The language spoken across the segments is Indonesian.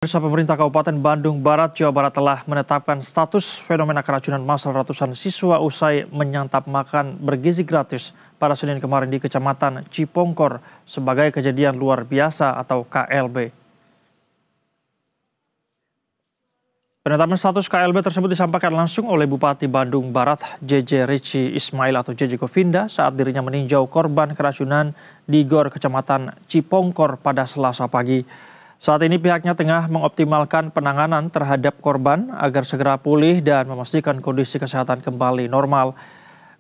Pemirsa, Pemerintah Kabupaten Bandung Barat, Jawa Barat telah menetapkan status fenomena keracunan massal ratusan siswa usai menyantap makan bergizi gratis pada Senin kemarin di Kecamatan Cipongkor sebagai kejadian luar biasa atau KLB. Penetapan status KLB tersebut disampaikan langsung oleh Bupati Bandung Barat JJ Rici Ismail atau JJ Govinda saat dirinya meninjau korban keracunan di Gor Kecamatan Cipongkor pada Selasa pagi. Saat ini pihaknya tengah mengoptimalkan penanganan terhadap korban agar segera pulih dan memastikan kondisi kesehatan kembali normal.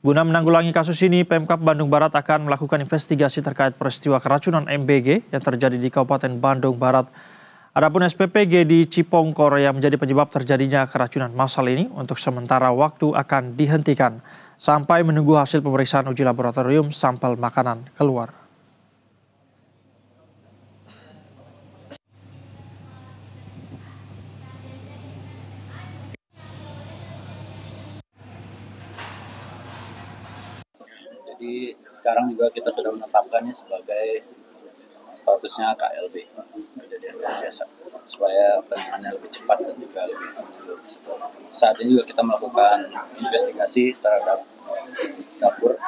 Guna menanggulangi kasus ini, Pemkab Bandung Barat akan melakukan investigasi terkait peristiwa keracunan MBG yang terjadi di Kabupaten Bandung Barat. Adapun SPPG di Cipongkor yang menjadi penyebab terjadinya keracunan massal ini untuk sementara waktu akan dihentikan sampai menunggu hasil pemeriksaan uji laboratorium sampel makanan keluar. Jadi sekarang juga kita sudah menetapkannya sebagai statusnya KLB, kejadian luar biasa, supaya penanganannya lebih cepat dan juga lebih menyeluruh. Saat ini juga kita melakukan investigasi terhadap dapur,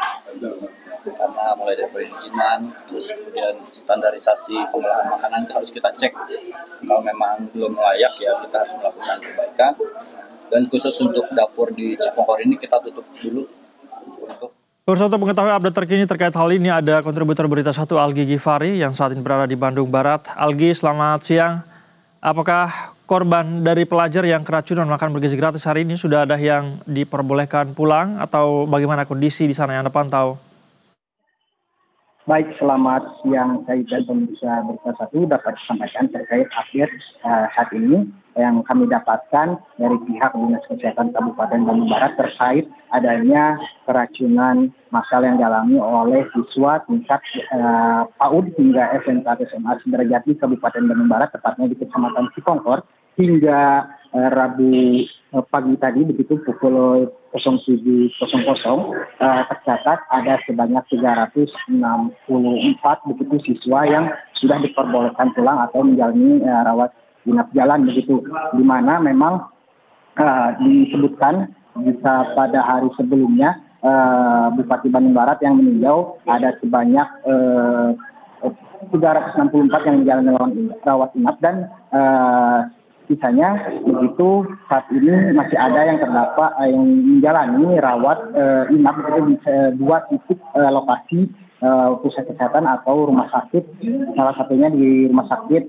karena mulai dari perizinan, terus kemudian standarisasi pengolahan makanan itu harus kita cek. Kalau memang belum layak ya kita harus melakukan perbaikan. Dan khusus untuk dapur di Cipongkor ini kita tutup dulu untuk Untuk mengetahui update terkini terkait hal ini ada kontributor berita 1 Algi Gifari yang saat ini berada di Bandung Barat. Algi, selamat siang. Apakah korban dari pelajar yang keracunan makan bergizi gratis hari ini sudah ada yang diperbolehkan pulang atau bagaimana kondisi di sana yang Anda pantau? Baik, selamat siang Said dan pemirsa Berita Satu. Dapat disampaikan terkait update saat ini yang kami dapatkan dari pihak Dinas Kesehatan Kabupaten Bandung Barat terkait adanya keracunan massal yang dialami oleh siswa tingkat PAUD hingga SMK atau SMA Sederajati Kabupaten Bandung Barat, tepatnya di Kecamatan Cipongkor, hingga Rabu pagi tadi begitu pukul 07.00 tercatat ada sebanyak 364 begitu siswa yang sudah diperbolehkan pulang atau menjalani rawat inap jalan begitu, di mana memang disebutkan jika pada hari sebelumnya Bupati Bandung Barat yang meninjau ada sebanyak 364 yang menjalani rawat inap dan sisanya begitu saat ini masih ada yang terdapat yang menjalani rawat inap begitu di dua titik lokasi pusat kesehatan atau rumah sakit, salah satunya di rumah sakit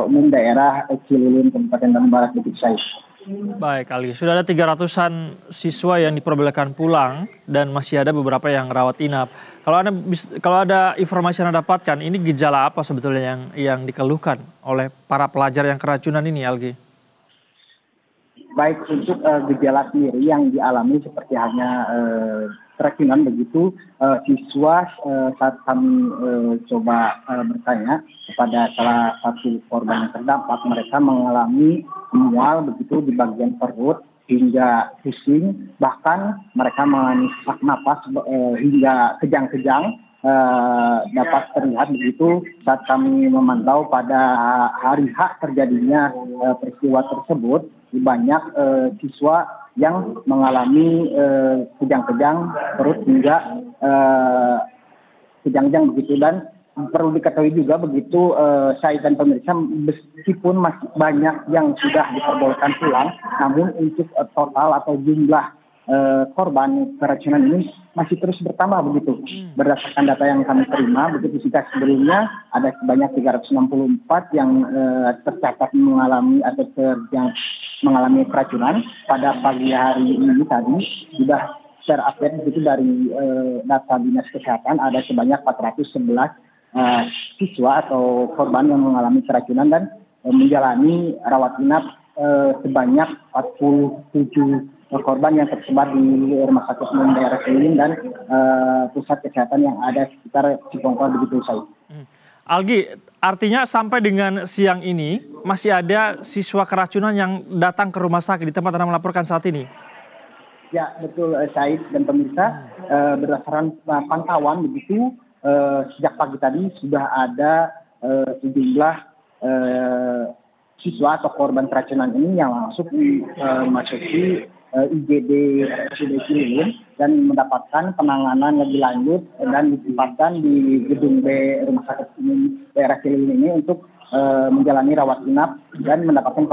umum daerah Cililin Kabupaten Bandung Barat begitu saya. Baik, Ali. Sudah ada 300-an siswa yang diperbolehkan pulang dan masih ada beberapa yang rawat inap. Kalau ada informasi yang Anda dapatkan, ini gejala apa sebetulnya yang dikeluhkan oleh para pelajar yang keracunan ini, Algi? Baik, untuk gejala sendiri yang dialami seperti hanya keracunan begitu, siswa saat kami coba bertanya kepada salah satu korban yang terdampak, mereka mengalami mual begitu di bagian perut hingga pusing, bahkan mereka mengalami sesak napas hingga kejang-kejang dapat terlihat begitu saat kami memantau pada hari H terjadinya peristiwa tersebut. Banyak siswa yang mengalami kejang-kejang perut hingga kejang-kejang begitu, dan perlu diketahui juga begitu saya dan pemirsa, meskipun masih banyak yang sudah diperbolehkan pulang, namun untuk total atau jumlah korban keracunan ini masih terus bertambah begitu. Berdasarkan data yang kami terima begitu, jika sebelumnya ada sebanyak 364 yang tercatat mengalami atau yang mengalami keracunan, pada pagi hari ini tadi sudah terupdate begitu dari data Dinas Kesehatan ada sebanyak 411 siswa atau korban yang mengalami keracunan dan menjalani rawat inap sebanyak 47 korban yang tersebar di rumah sakit umum daerah Cililin dan pusat kesehatan yang ada sekitar Cipongkor begitu saya. Algi, artinya sampai dengan siang ini masih ada siswa keracunan yang datang ke rumah sakit di tempat Anda melaporkan saat ini? Ya, betul Said dan pemirsa, berdasarkan pantauan begitu sejak pagi tadi sudah ada sejumlah siswa atau korban keracunan ini yang langsung memasuki IGD RSUD Cililin dan mendapatkan penanganan lebih lanjut dan ditempatkan di gedung B Rumah Sakit Umum daerah Cililin ini untuk menjalani rawat inap dan mendapatkan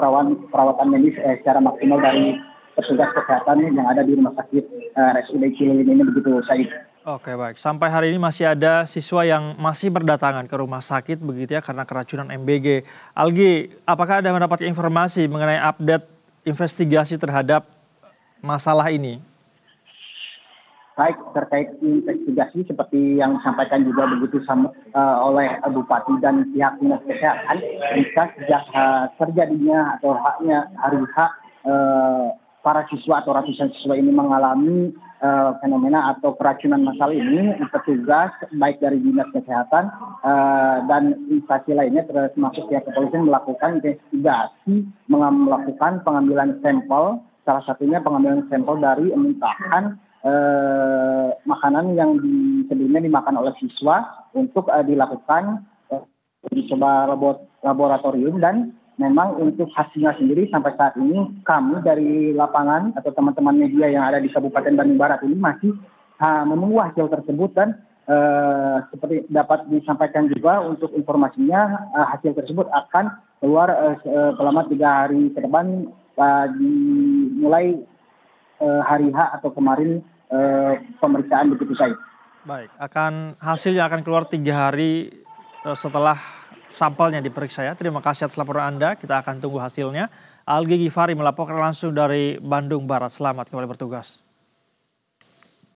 perawatan medis secara maksimal dari petugas kesehatan yang ada di Rumah Sakit RSUD Cililin ini, begitu Said. Oke, baik. Sampai hari ini masih ada siswa yang masih berdatangan ke rumah sakit begitu ya karena keracunan MBG. Algi, apakah Anda mendapat informasi mengenai update investigasi terhadap masalah ini? Baik, terkait investigasi seperti yang disampaikan juga begitu oleh Bupati dan pihak Dinas Kesehatan, jika sejak terjadinya atau hari H para siswa atau ratusan siswa ini mengalami fenomena atau keracunan massal ini, petugas baik dari Dinas Kesehatan dan instansi lainnya termasuk pihak kepolisian melakukan investigasi, melakukan pengambilan sampel, salah satunya pengambilan sampel dari muntahan makanan yang sebelumnya dimakan oleh siswa untuk dilakukan uji coba laboratorium, dan memang untuk hasilnya sendiri sampai saat ini kami dari lapangan atau teman-teman media yang ada di Kabupaten Bandung Barat ini masih menunggu hasil tersebut, dan seperti dapat disampaikan juga untuk informasinya hasil tersebut akan keluar selama 3 hari ke depan dimulai hari H atau kemarin pemeriksaan, begitu saya. Baik, hasilnya akan keluar 3 hari setelah sampelnya diperiksa ya. Terima kasih atas laporan Anda, kita akan tunggu hasilnya. Algi Gifari melaporkan langsung dari Bandung Barat. Selamat kembali bertugas.